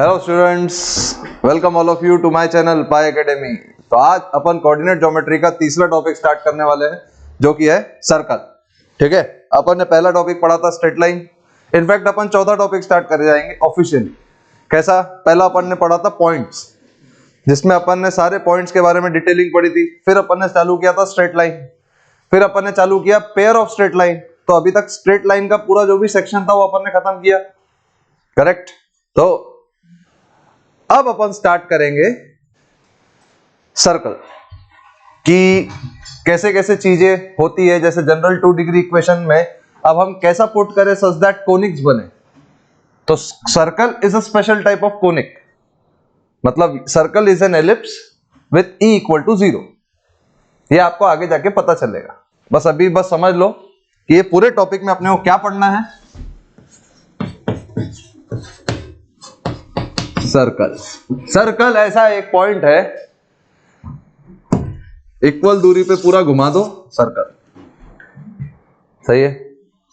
Hello students, welcome all of you to my channel Pi Academy. तो आज अपन coordinate geometry का तीसरा topic start करने वाले हैं, जो कि है सर्कल। ठीक है, अपन ने पहला टॉपिक पढ़ा था स्ट्रेट लाइन। इनफैक्ट अपन चौथा टॉपिक स्टार्ट कर जाएंगे ऑफिशियली। कैसा? पहला अपन ने पढ़ा था पॉइंट्स, जिसमें अपन ने सारे पॉइंट्स के बारे में डिटेलिंग पढ़ी थी। फिर अपन ने चालू किया था स्ट्रेट लाइन, फिर अपन ने चालू किया पेयर ऑफ स्ट्रेट लाइन। तो अभी तक स्ट्रेट लाइन का पूरा जो भी सेक्शन था वो अपन ने खत्म किया, करेक्ट। तो अब अपन स्टार्ट करेंगे सर्कल कि कैसे कैसे चीजें होती है। जैसे जनरल 2 डिग्री इक्वेशन में अब हम कैसा पुट करें सच दैट कोनिक्स बने। तो circle is a special type of conic, मतलब circle is an ellipse with e equal to 0। ये आपको आगे जाके पता चलेगा, बस अभी बस समझ लो कि ये पूरे टॉपिक में अपने को क्या पढ़ना है। सर्कल, सर्कल ऐसा एक पॉइंट है, इक्वल दूरी पे पूरा घुमा दो सर्कल। सही है,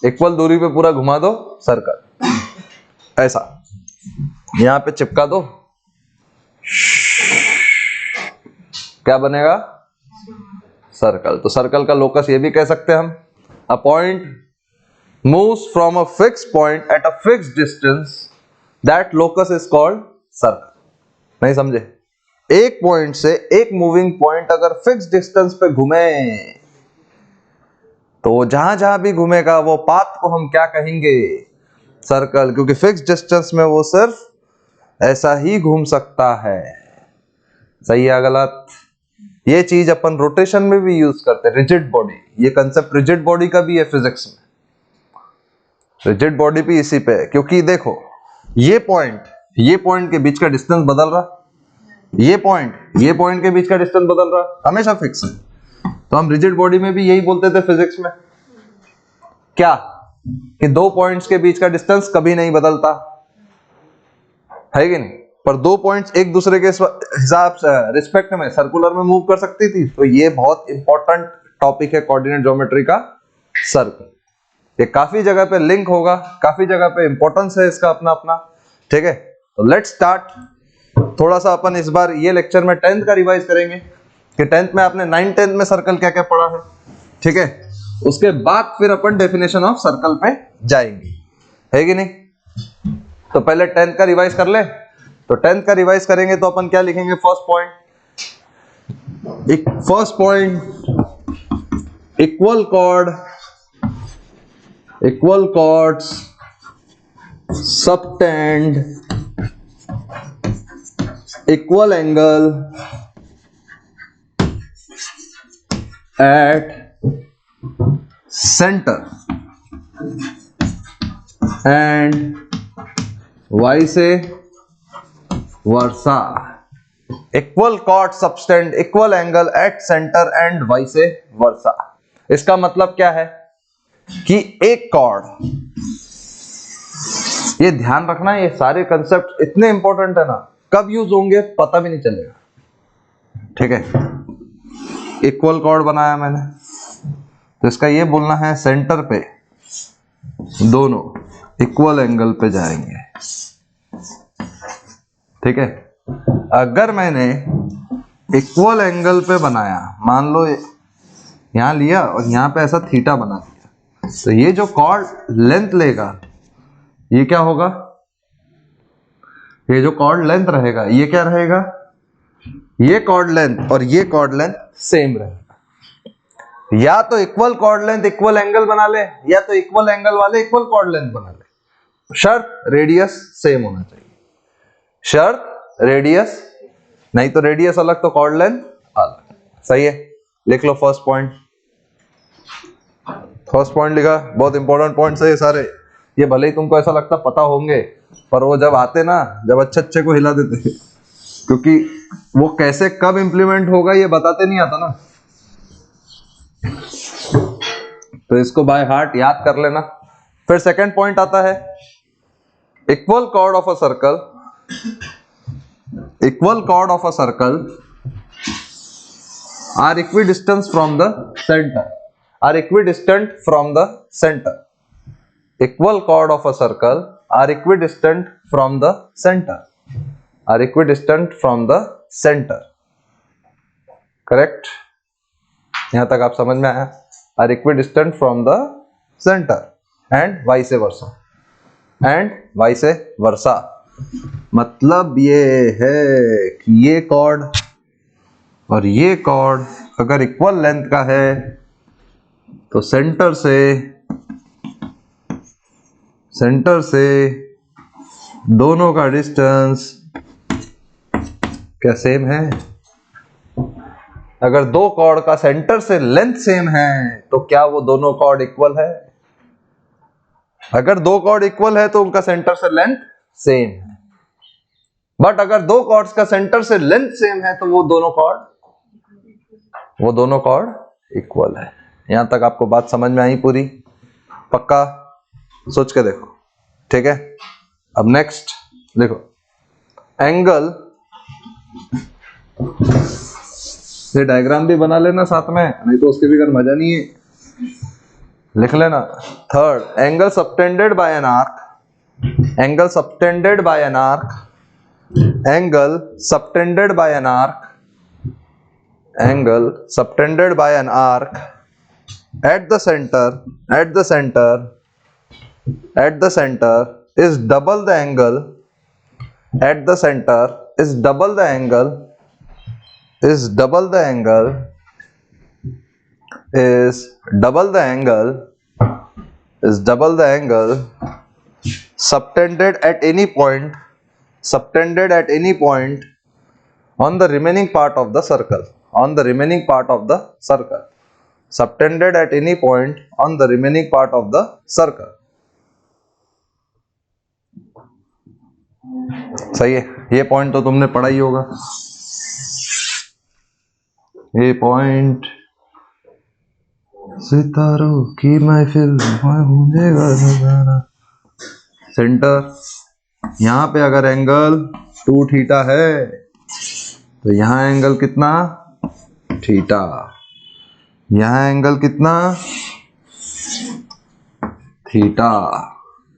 इक्वल दूरी पे पूरा घुमा दो सर्कल, ऐसा यहां पे चिपका दो, क्या बनेगा? सर्कल। तो सर्कल का लोकस ये भी कह सकते हैं हम, a point moves from a fix point at a fix distance, that locus is called circle. नहीं समझे? एक पॉइंट से एक मूविंग पॉइंट अगर फिक्स डिस्टेंस पे घूमे तो जहां जहां भी घूमेगा वो पाथ को हम क्या कहेंगे? सर्कल। क्योंकि फिक्स डिस्टेंस में वो सिर्फ ऐसा ही घूम सकता है। सही है गलत? ये चीज अपन रोटेशन में भी यूज करते हैं। रिजिड बॉडी, ये कंसेप्ट रिजिड बॉडी का भी है फिजिक्स में। रिजिड बॉडी भी इसी पे है, क्योंकि देखो ये पॉइंट के बीच का डिस्टेंस बदल रहा, ये पॉइंट के बीच का डिस्टेंस बदल रहा, हमेशा फिक्स है। तो हम रिजिड बॉडी में भी यही बोलते थे फिजिक्स में, क्या कि दो पॉइंट्स के बीच का डिस्टेंस कभी नहीं बदलता है कि नहीं। पर दो पॉइंट्स एक दूसरे के हिसाब से रिस्पेक्ट में सर्कुलर में मूव कर सकती थी। तो ये बहुत इंपॉर्टेंट टॉपिक है कोऑर्डिनेट ज्योमेट्री का, सर्कल। ये काफी जगह पे लिंक होगा, काफी जगह पे इंपॉर्टेंस है इसका अपना अपना। ठीक है, तो लेट्स स्टार्ट। थोड़ा सा अपन इस बार ये लेक्चर में 10th का रिवाइज करेंगे कि 10th में आपने 9 10 में सर्कल क्या क्या पढ़ा है। ठीक है, उसके बाद फिर अपन डेफिनेशन ऑफ सर्कल पे जाएंगे, है कि नहीं। तो पहले 10th का रिवाइज कर ले। तो 10th का रिवाइज करेंगे तो अपन क्या लिखेंगे? First point equal chords subtend equal angle at center and vice versa. Equal chord subtend equal angle at center and vice versa. इसका मतलब क्या है कि एक कॉर्ड, ये ध्यान रखना, ये सारे कंसेप्ट इतने इंपॉर्टेंट है ना, कब यूज होंगे पता भी नहीं चलेगा। ठीक है, इक्वल कॉर्ड बनाया मैंने, तो इसका ये बोलना है सेंटर पे दोनों इक्वल एंगल पे जाएंगे। ठीक है, अगर मैंने इक्वल एंगल पे बनाया, मान लो यहां लिया और यहां पे ऐसा थीटा बना दिया, तो ये जो कॉर्ड लेंथ लेगा ये क्या होगा? ये जो कॉर्ड लेंथ रहेगा ये क्या रहेगा? ये कॉर्ड लेंथ और ये कॉर्ड लेंथ सेम रहेगा। या तो equal cord length equal angle बना ले, या तो इक्वल एंगल वाले इक्वल कॉर्ड लेंथ बना ले। शर्त रेडियस सेम होना चाहिए, शर्त रेडियस, नहीं तो रेडियस अलग तो कॉर्ड लेंथ अलग। सही है, लिख लो फर्स्ट पॉइंट लिखा। बहुत इंपॉर्टेंट पॉइंट्स है ये सारे। ये भले ही तुमको ऐसा लगता पता होंगे, पर वो जब आते ना, जब अच्छे को हिला देते, क्योंकि वो कैसे कब इंप्लीमेंट होगा ये बताते नहीं आता ना। तो इसको बाय हार्ट याद कर लेना। फिर सेकंड पॉइंट आता है equal chord of a circle are equidistant from the centre. Equal chord of a circle are equidistant from the center. Are equidistant from the centre. Correct, यहां तक आप समझ में आया? Are equidistant from the centre and vice versa, and vice versa. मतलब ये है कि ये कॉर्ड और ये कॉर्ड अगर इक्वल लेंथ का है तो सेंटर से दोनों का डिस्टेंस क्या सेम है? अगर दो कॉर्ड का सेंटर से लेंथ सेम है तो क्या वो दोनों कॉर्ड इक्वल है? अगर दो कॉर्ड इक्वल है तो उनका सेंटर से लेंथ सेम है। बट अगर दो कॉर्ड्स का सेंटर से लेंथ सेम है तो वो दोनों कॉर्ड इक्वल है। यहां तक आपको बात समझ में आई पूरी? पक्का? सोच के देखो, ठीक है। अब नेक्स्ट देखो, एंगल, ये डायग्राम भी बना लेना साथ में, नहीं तो उसके बगैर मजा नहीं है। लिख लेना। Third, angle subtended bye an arc, angle subtended bye an arc, angle subtended bye an arc, angle subtended bye an arc at the center is double the angle, at the center is double the angle, is double the angle, is double the angle, is double the angle subtended at any point, subtended at any point on the remaining part of the circle, on the remaining part of the circle, subtended at any point on the remaining part of the circle। सही है, ये point तो तुमने पढ़ा ही होगा। ये point सितारों की महफिल में गूंजेगा नजारा। सेंटर, यहां पे अगर एंगल 2 थीटा है तो यहां एंगल कितना? थीटा। यहां एंगल कितना? थीटा।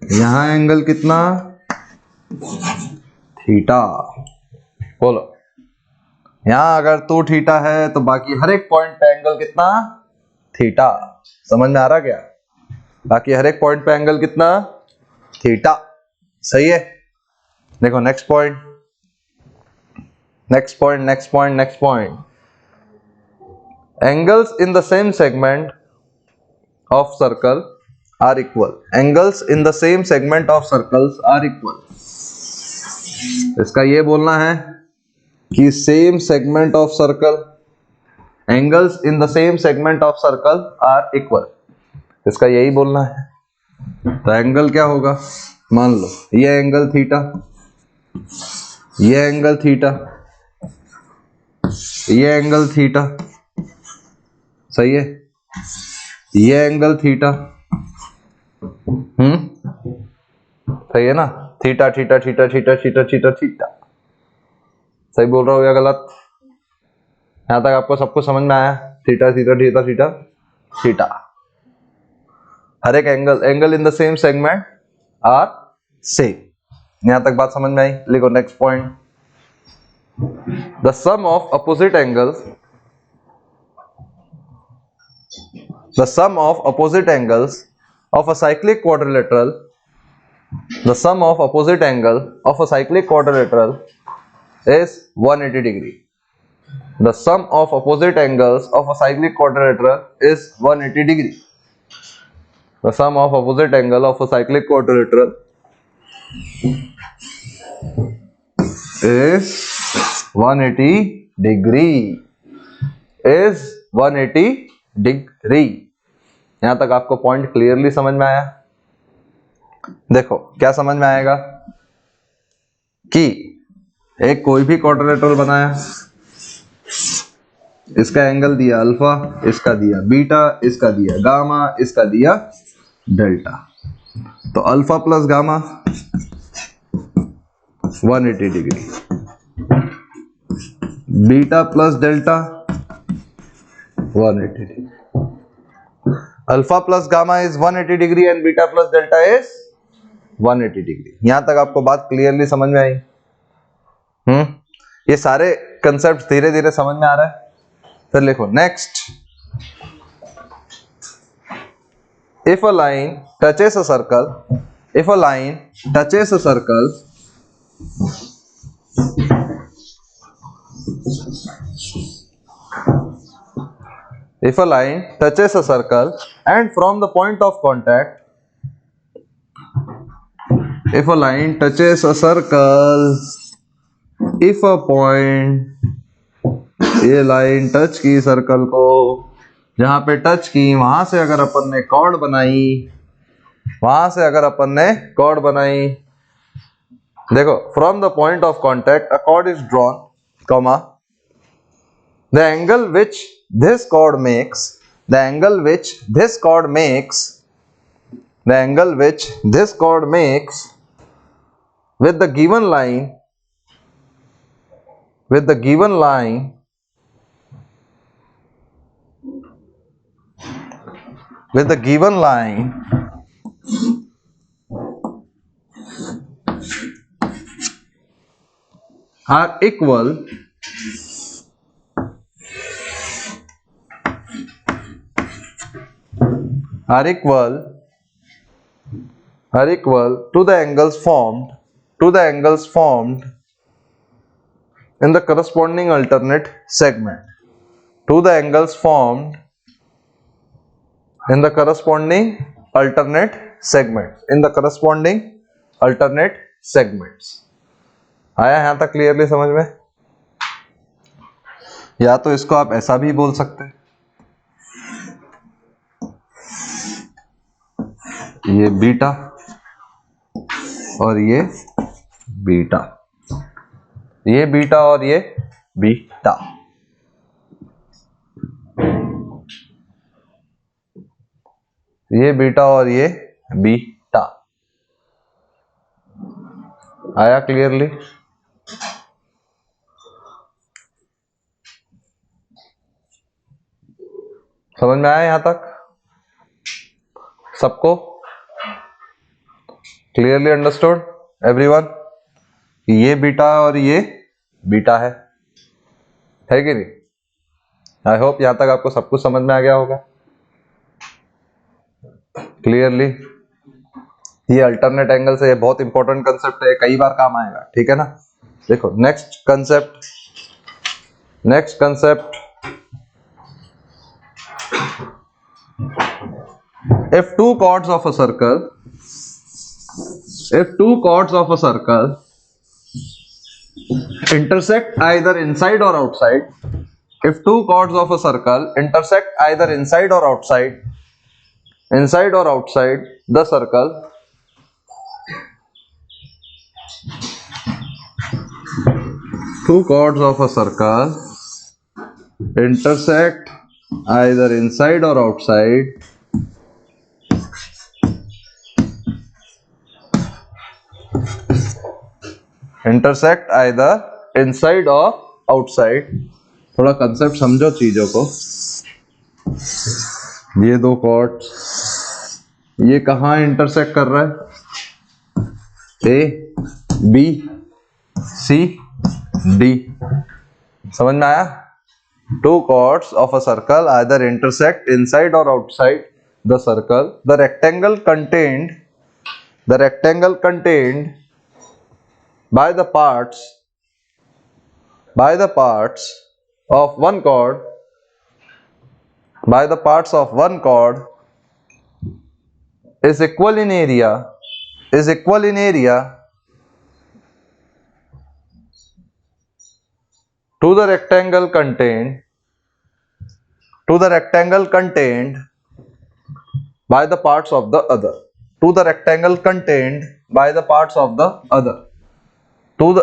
यहां एंगल कितना? थीटा। बोलो, यहां अगर 2 थीटा है तो बाकी हर एक पॉइंट पे एंगल कितना? थीटा। समझ में आ रहा क्या? बाकी हर एक पॉइंट पे एंगल कितना? थीटा। सही है। देखो next point, next point, next point, next point. Angles in the same segment of circle are equal. Angles in the same segment of circles are equal. इसका ये बोलना है कि same segment of circle, angles in the same segment of circle are equal. इसका यही बोलना है। तो एंगल क्या होगा? मान लो ये एंगल थीटा, ये एंगल थीटा, ये एंगल थीटा, सही है। ये एंगल थीटा, सही है ना? Theta theta theta theta theta theta theta. सही बोल रहा हूँ या गलत? यहां तक आपको सब कुछ समझ में आया? Theta theta theta theta theta. हर एक angle in the same segment are same. यहां तक बात समझ में आई? लिखो next point. The sum of opposite angles, the sum of opposite angles of a cyclic quadrilateral, the sum of opposite angle of a cyclic quadrilateral is 180 degree. The sum of opposite angles of a cyclic quadrilateral is 180 degree. The sum of opposite angle of a cyclic quadrilateral is 180 degree. Is 180 degree. यहां तक आपको point clearly समझ में आया? देखो क्या समझ में आएगा कि एक कोई भी क्वाड्रिलेटरल बनाया, इसका एंगल दिया अल्फा, इसका दिया बीटा, इसका दिया गामा, इसका दिया डेल्टा। तो alpha plus gamma 180 degree, beta plus delta 180 degree. Alpha plus gamma is 180 degree and beta plus delta is 180 degree. यहां तक आपको बात क्लियरली समझ में आई? ये सारे कंसेप्ट धीरे धीरे समझ में आ रहा है। फिर लिखो next, if a line touches a circle, if a line touches a circle, if a line touches a circle and from the point of contact, if a line touches a circle, if a point, ये line touch की circle को, जहां पे touch की वहां से अगर अपन ने कॉर्ड बनाई, वहां से अगर अपन ने कॉर्ड बनाई, देखो from the point of contact a cord is drawn, comma the angle which this cord makes, the angle which this cord makes, the angle which this cord makes with the given line, with the given line, with the given line are equal, are equal, are equal to the angles formed, to the angles formed in the corresponding alternate segment, to the angles formed in the corresponding alternate segments, in the corresponding alternate segments। आया यहां तक clearly समझ में? या तो इसको आप ऐसा भी बोल सकते हैं, ये बीटा और ये बीटा, ये बीटा और ये बीटा, ये बीटा और ये बीटा। आया क्लियरली? समझ में आया यहां तक सबको? Clearly understood everyone? ये बीटा और ये बीटा है कि नहीं? आई होप यहां तक आपको सब कुछ समझ में आ गया होगा क्लियरली। ये अल्टरनेट एंगल से, ये बहुत इंपॉर्टेंट कंसेप्ट है, कई बार काम आएगा, ठीक है ना? देखो next concept, next concept, if two chords of a circle, if two chords of a circle intersect either inside or outside, if two chords of a circle intersect either inside or outside, inside or outside the circle, two chords of a circle intersect either inside or outside, intersect either inside or outside। थोड़ा concept समझो चीजों को। ये दो chords, ये कहाँ intersect कर रहा है? A B C D. समझ में आया? Two chords of a circle either intersect inside or outside the circle. The rectangle contained by the parts of one chord, by the parts of one chord is equal in area, is equal in area to the rectangle contained, to the rectangle contained by the parts of the other, to the rectangle contained by the parts of the other, to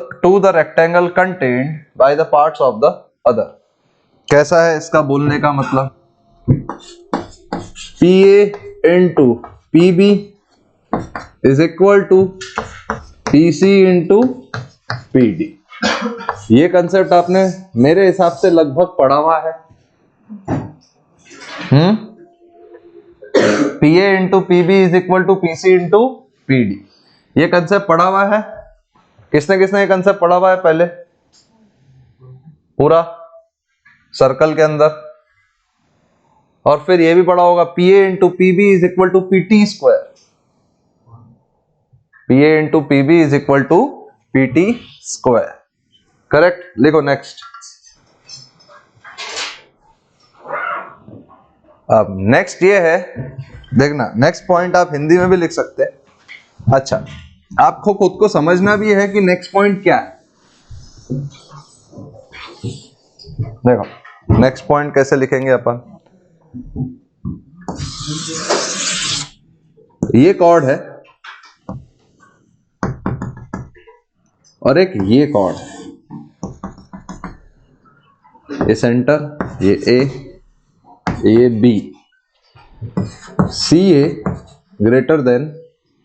the rectangle contained by the parts of the other। कैसा है इसका बोलने का मतलब? PA into PB is equal to PC into PD। ये concept आपने मेरे हिसाब से लगभग पढ़ा हुआ है। PA into PB is equal to PC into PD, ये कंसेप्ट पढ़ा हुआ है। किसने किसने ये कंसेप्ट पढ़ा हुआ है पहले? पूरा सर्कल के अंदर। और फिर ये भी पढ़ा होगा P A into P B is equal to P T square. P A into P B is equal to P T square. Correct, लिखो नेक्स्ट। अब नेक्स्ट ये है, देखना नेक्स्ट पॉइंट आप हिंदी में भी लिख सकते हैं। अच्छा, आपको खुद को समझना भी है कि नेक्स्ट पॉइंट क्या है। देखो नेक्स्ट पॉइंट कैसे लिखेंगे अपन। ये कॉर्ड है और एक ये कॉर्ड है, ये सेंटर, ये ए, ये B, C A greater than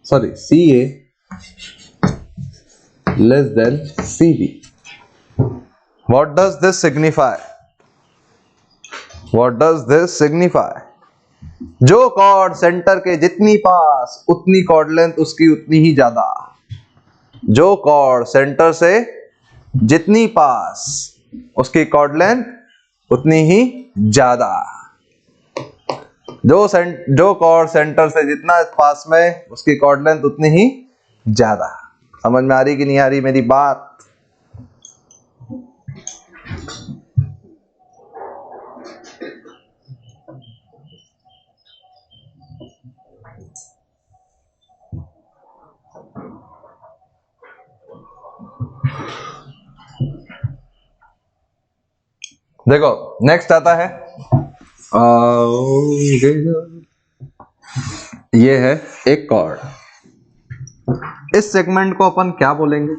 C A less than C B. What does this signify? What does this signify? जो कॉर्ड सेंटर के जितनी पास उतनी कॉर्ड लेंथ उसकी उतनी ही ज्यादा। जो कॉर्ड सेंटर से जितनी पास उसकी कॉर्ड लेंथ उतनी ही ज्यादा। जो कॉर्ड सेंटर से जितना पास में उसकी कॉर्ड लेंथ उतनी ही ज्यादा। समझ में आ रही कि नहीं आ रही मेरी बात? देखो नेक्स्ट आता है, ये है एक कॉर्ड। इस सेगमेंट को अपन क्या बोलेंगे?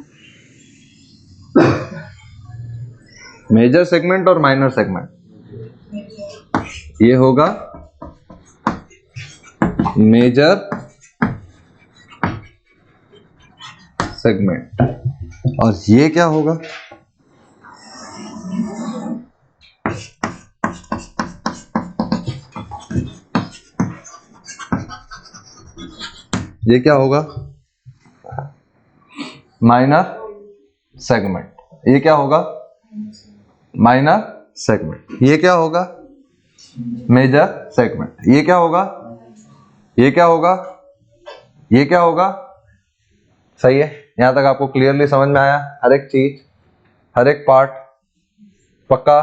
मेजर सेगमेंट और माइनर सेगमेंट। ये होगा मेजर सेगमेंट और ये क्या होगा? ये क्या होगा? Minor segment. ये क्या होगा? Minor segment. ये क्या होगा? Major segment. ये क्या होगा? ये क्या होगा? ये क्या होगा? सही है, यहां तक आपको क्लियरली समझ में आया? हर एक चीज, हर एक पार्ट पक्का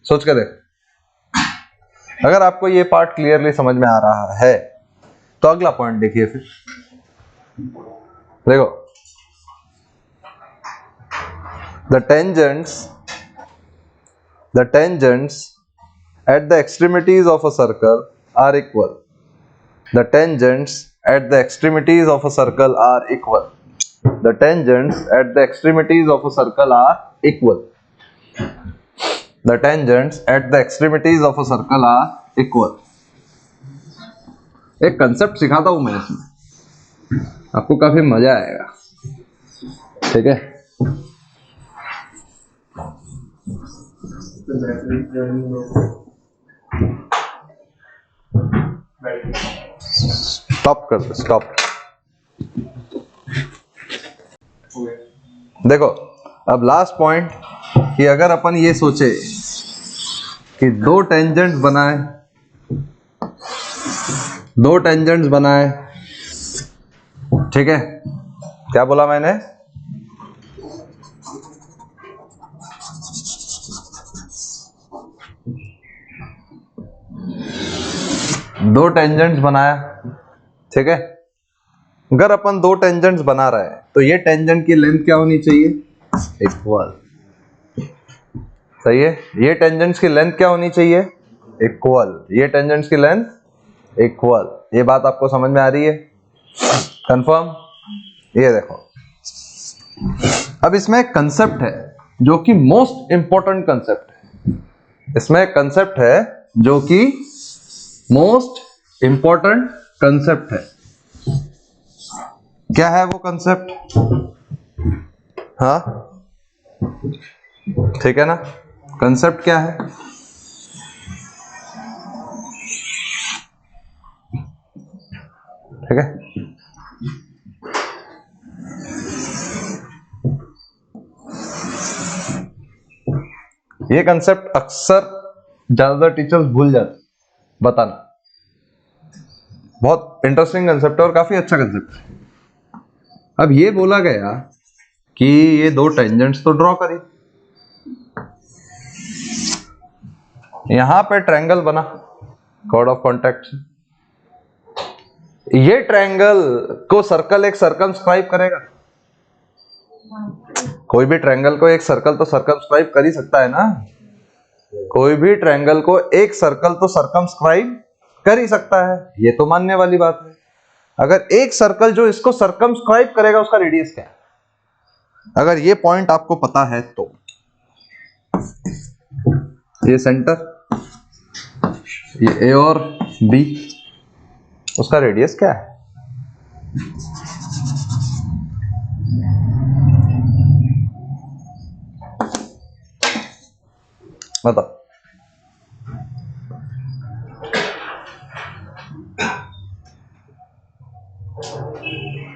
सोच के देख। अगर आपको ये पार्ट क्लियरली समझ में आ रहा है तो अगला पॉइंट देखिए। फिर देखो, the tangents at the extremities of a circle are equal. The tangents at the extremities of a circle are equal. The tangents at the extremities of a circle are equal. The tangents at the extremities of a circle are equal. एक concept सिखाता हूं मैं इसमें, आपको काफी मजा आएगा। ठीक है, स्टॉप कर दो, स्टॉप। देखो अब लास्ट पॉइंट कि अगर अपन ये सोचे कि दो टेंजेंट्स बनाए, ठीक है, क्या बोला मैंने? दो टेंजेंट्स बनाया, ठीक है। अगर अपन दो टेंजेंट्स बना रहे हैं तो ये टेंजेंट की लेंथ क्या होनी चाहिए? इक्वल। सही है, ये टेंजेंट्स की लेंथ क्या होनी चाहिए? इक्वल। ये टेंजेंट्स की लेंथ इक्वल। ये बात आपको समझ में आ रही है? कंफर्म? ये देखो, अब इसमें एक कंसेप्ट है जो कि मोस्ट इंपॉर्टेंट कंसेप्ट है। इसमें एक कंसेप्ट है जो कि मोस्ट इंपॉर्टेंट कंसेप्ट है। क्या है वो कंसेप्ट? हाँ, ठीक है ना? कंसेप्ट क्या है? ठीक है, ये कंसेप्ट अक्सर ज्यादातर टीचर्स भूल जाते, बताना। बहुत इंटरेस्टिंग कंसेप्ट है और काफी अच्छा कंसेप्ट है। अब ये बोला गया कि ये दो टेंजेंट्स तो ड्रॉ करी, यहां पे ट्रायंगल बना कॉर्ड ऑफ कॉन्टैक्ट से, ये ट्रायंगल को सर्कल एक सर्कमस्क्राइब करेगा। कोई भी ट्रायंगल को एक सर्कल तो सर्कमस्क्राइब कर ही सकता है ना, कोई भी ट्रायंगल को एक सर्कल तो सर्कमस्क्राइब कर ही सकता है, ये तो मानने वाली बात है। अगर एक सर्कल जो इसको सर्कमस्क्राइब करेगा उसका रेडियस क्या है, अगर ये पॉइंट आपको पता है तो ये सेंटर, ये ए और बी, उसका रेडियस क्या है? बताओ।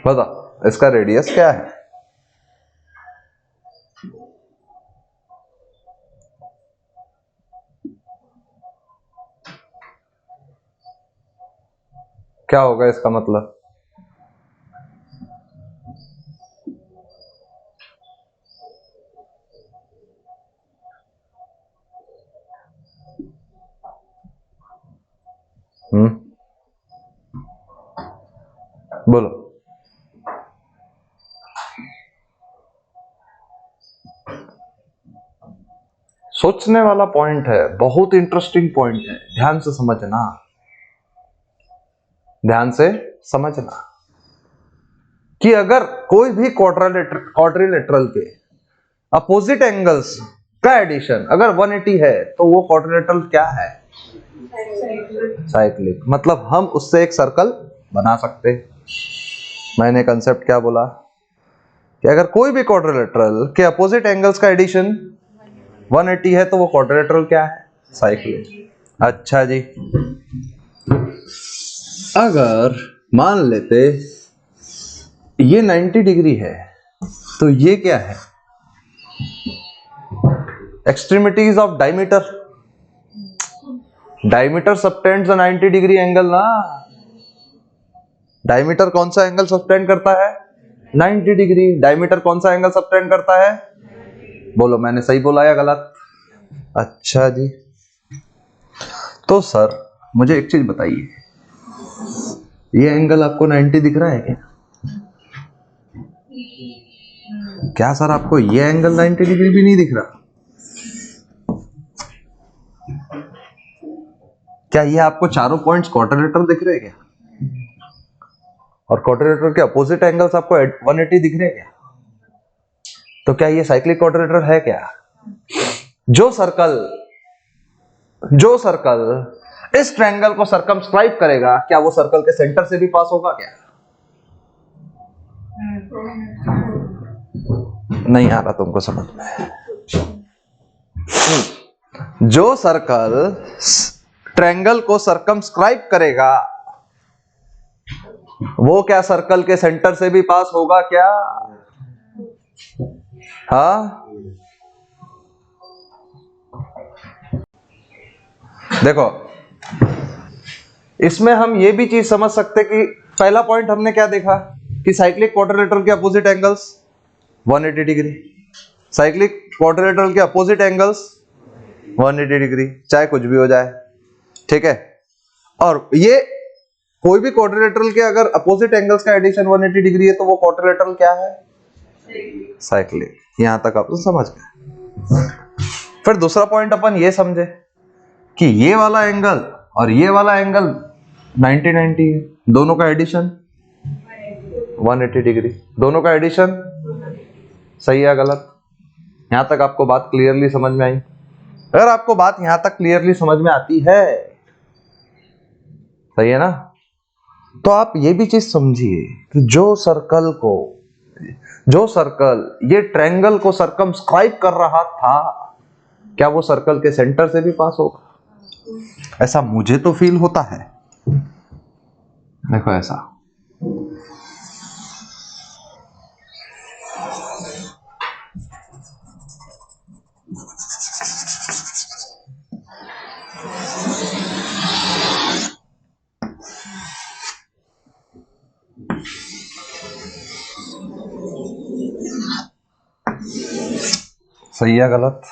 बताओ इसका रेडियस क्या है? क्या होगा इसका मतलब? बोलो। सोचने वाला पॉइंट है, बहुत इंटरेस्टिंग पॉइंट है, ध्यान से समझना, ध्यान से समझना कि अगर कोई भी क्वाड्रिलेटरल के अपोजिट एंगल्स का एडिशन अगर 180 है तो वो क्वाड्रिलेटरल क्या है? साइक्लिक। मतलब हम उससे एक सर्कल बना सकते। मैंने कंसेप्ट क्या बोला कि अगर कोई भी क्वाड्रिलेटरल के अपोजिट एंगल्स का एडिशन 180 है तो वो क्वाड्रिलेटरल क्या है? साइक्लिक। अच्छा जी, अगर मान लेते ये 90 डिग्री है तो ये क्या है? Extremities of diameter, diameter subtends 90 degree angle ना। डायमीटर कौन सा एंगल सबटेंड करता है? 90 डिग्री। डायमीटर कौन सा एंगल सबटेंड करता है? बोलो, मैंने सही बोला या गलत? अच्छा जी, तो सर मुझे एक चीज बताइए, ये एंगल आपको 90 दिख रहा है क्या? क्या सर आपको ये एंगल 90 डिग्री भी नहीं दिख रहा? क्या ये आपको चारों पॉइंट्स क्वाड्रिलेटरल दिख रहे हैं क्या? और क्वाड्रिलेटरल के अपोजिट एंगल्स आपको 180 दिख रहे हैं क्या? तो क्या ये साइक्लिक क्वाड्रिलेटरल है क्या? जो सर्कल इस ट्रायंगल को सर्कमस्क्राइब करेगा, क्या वो सर्कल के सेंटर से भी पास होगा क्या? नहीं आ रहा तुमको समझ में? जो सर्कल ट्रायंगल को सर्कमस्क्राइब करेगा वो क्या सर्कल के सेंटर से भी पास होगा क्या? हाँ, देखो इसमें हम ये भी चीज समझ सकते कि पहला पॉइंट हमने क्या देखा कि साइक्लिक क्वाड्रिलेटरल के opposite angles 180 degree, cyclic quadrilateral के अपोजिट एंगल्स 180 डिग्री, चाहे कुछ भी हो जाए, ठीक है। और ये कोई भी क्वाड्रिलेटरल के अगर अपोजिट एंगल्स का एडिशन 180 डिग्री है तो वो क्वाड्रिलेटरल क्या है? साइक्लिक। यहां तक आप समझ गए। फिर दूसरा पॉइंट अपन ये समझे कि ये वाला एंगल और ये वाला एंगल 90 है, दोनों का एडिशन 180 डिग्री, दोनों का एडिशन सही है गलत? यहां तक आपको बात क्लियरली समझ में आई? अगर आपको बात यहां तक क्लियरली समझ में आती है, सही है ना, तो आप ये भी चीज समझिए कि जो सर्कल ये ट्रायंगल को सर्कमस्क्राइब कर रहा था, क्या वो सर्कल के सेंटर से भी पास होगा? ऐसा मुझे तो फील होता है। देखो ऐसा, सही है गलत?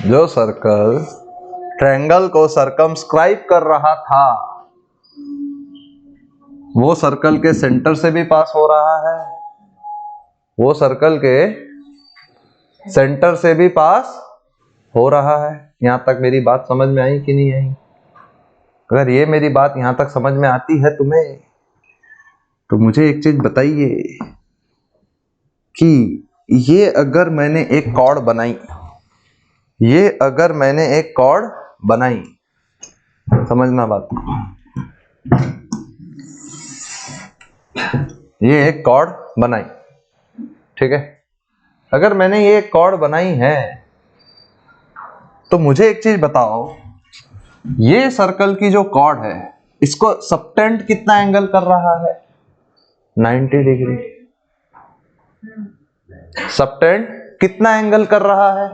जो सर्कल ट्रायंगल को सर्कमस्क्राइब कर रहा था वो सर्कल के सेंटर से भी पास हो रहा है, वो सर्कल के सेंटर से भी पास हो रहा है। यहां तक मेरी बात समझ में आई कि नहीं आई? अगर ये मेरी बात यहां तक समझ में आती है तुम्हें, तो मुझे एक चीज बताइए कि ये अगर मैंने एक कॉर्ड बनाई, ये अगर मैंने एक कॉर्ड बनाई, समझना बात, ये एक कॉर्ड बनाई, ठीक है? अगर मैंने ये एक कॉर्ड बनाई है तो मुझे एक चीज बताओ, ये सर्कल की जो कॉर्ड है इसको सबटेंड कितना एंगल कर रहा है? 90 डिग्री। सबटेंड कितना एंगल कर रहा है?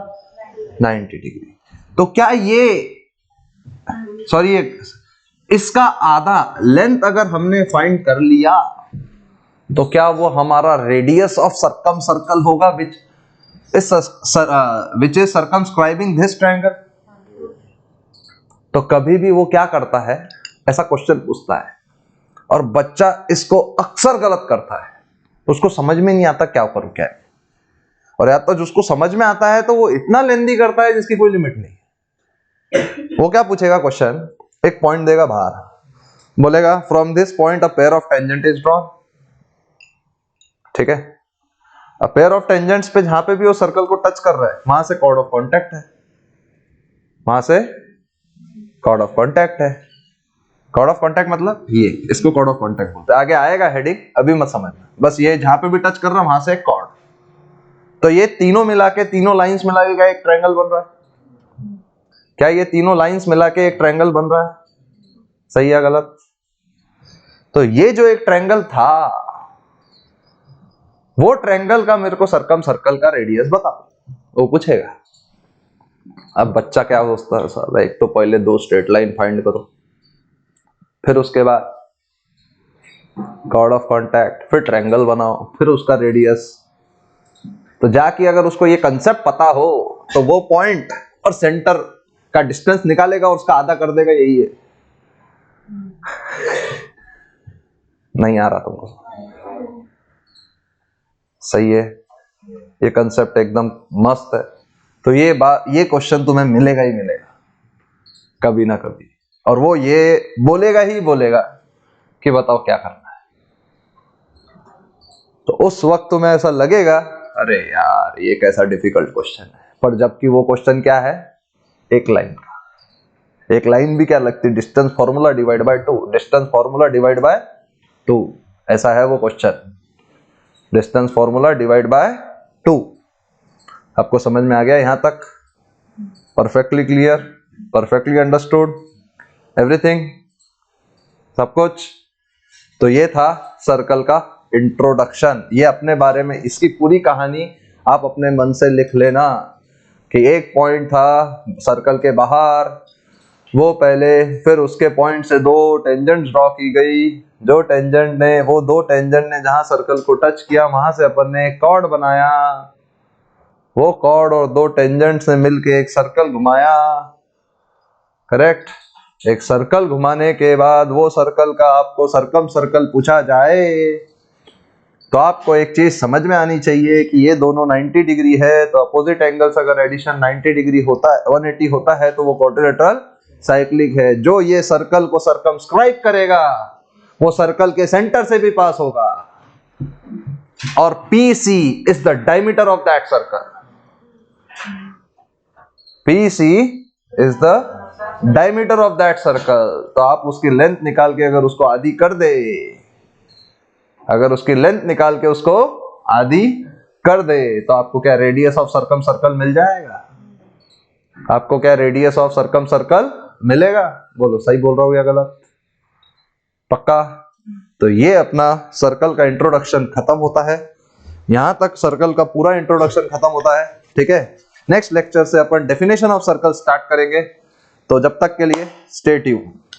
90 डिग्री। तो क्या ये सॉरी इसका आधा लेंथ अगर हमने फाइंड कर लिया तो क्या वो हमारा रेडियस ऑफ सर्कम सर्कल होगा which is circumscribing this triangle? तो कभी भी वो क्या करता है, ऐसा क्वेश्चन पूछता है और बच्चा इसको अक्सर गलत करता है, उसको समझ में नहीं आता क्या करूं क्या है, और या तो जिसको समझ में आता है तो वो इतना लेंदी करता है जिसकी कोई लिमिट नहीं। वो क्या पूछेगा क्वेश्चन, एक पॉइंट देगा बाहर, बोलेगा from this point a pair of tangent is drawn, ठीक है? अ पेयर ऑफ टेंजेंट्स पे जहां पे भी वो सर्कल को टच कर रहा है वहां से कॉर्ड ऑफ कांटेक्ट है, वहां से कॉर्ड ऑफ कांटेक्ट है। कॉर्ड ऑफ कांटेक्ट मतलब ये, इसको कॉर्ड ऑफ कांटेक्ट बोलते हैं। आगे आएगा हेडिंग, अभी मत समझना, बस ये जहां पे भी टच कर रहा है वहां से एक कॉर्ड। तो ये तीनों मिला के, तीनों लाइंस मिला के एक ट्रायंगल बन रहा है। क्या ये तीनों लाइंस मिला के एक ट्रायंगल बन रहा है? सही है गलत? तो ये जो एक ट्रायंगल था, वो ट्रायंगल का मेरे को सर्कम सर्कल का रेडियस बता, वो पूछेगा। अब बच्चा क्या सोचता है, साला एक तो पहले दो स्ट्रेट लाइन फाइंड करो, फिर उसके बाद कॉर्ड ऑफ कांटेक्ट, फिर ट्रायंगल बनाओ, फिर उसका रेडियस। तो जाके अगर उसको ये कंसेप्ट पता हो तो वो पॉइंट और सेंटर का डिस्टेंस निकालेगा और उसका आधा कर देगा, यही है। नहीं आ रहा तुमको? सही है, ये कंसेप्ट एकदम मस्त है। तो ये बात, ये क्वेश्चन तुम्हें मिलेगा ही मिलेगा कभी ना कभी, और वो ये बोलेगा ही बोलेगा कि बताओ क्या करना है। तो उस वक्त तुम्हें ऐसा लगेगा अरे यार ये कैसा डिफिकल्ट क्वेश्चन है, पर जबकि वो क्वेश्चन क्या है, एक लाइन का। एक लाइन भी क्या लगती है, distance formula divide by 2, distance formula divide by 2, ऐसा है वो question. Distance formula divide by 2। आपको समझ में आ गया यहां तक? Perfectly clear, perfectly understood everything, सब कुछ? तो ये था सर्कल का इंट्रोडक्शन। ये अपने बारे में, इसकी पूरी कहानी आप अपने मन से लिख लेना कि एक पॉइंट था सर्कल के बाहर, वो पहले, फिर उसके पॉइंट से दो टेंजेंट्स ड्रॉ की गई, जो टेंजेंट ने, वो दो टेंजेंट ने जहां सर्कल को टच किया वहां से अपन ने एक कॉर्ड बनाया, वो कॉर्ड और दो टेंजेंट्स ने मिलके एक सर्कल घुमाया, करेक्ट? एक सर्कल घुमाने के बाद वो सर्कल का आपको सर्कम सर्कल पूछा जाए तो आपको एक चीज समझ में आनी चाहिए कि ये दोनों 90 डिग्री है, तो अपोजिट एंगल्स अगर एडिशन 90 डिग्री होता है, 180 होता है, तो वो क्वाड्रिलेटरल साइक्लिक है। जो ये सर्कल को सर्कमस्क्राइब करेगा वो सर्कल के सेंटर से भी पास होगा, और PC is the diameter of that circle. PC is the diameter of that circle. तो आप उसकी लेंथ निकाल के अगर उसको आधी कर दे, अगर उसकी लेंथ निकाल के उसको आधी कर दे, तो आपको क्या रेडियस ऑफ सर्कम सर्कल मिल जाएगा? आपको क्या रेडियस ऑफ सर्कम सर्कल मिलेगा? बोलो सही बोल रहा हूं या गलत? पक्का? तो ये अपना सर्कल का इंट्रोडक्शन खत्म होता है, यहां तक सर्कल का पूरा इंट्रोडक्शन खत्म होता है, ठीक है? नेक्स्ट लेक्चर से अपन डेफिनेशन ऑफ सर्कल स्टार्ट करेंगे, तो जब तक के लिए स्टे ट्यून्ड।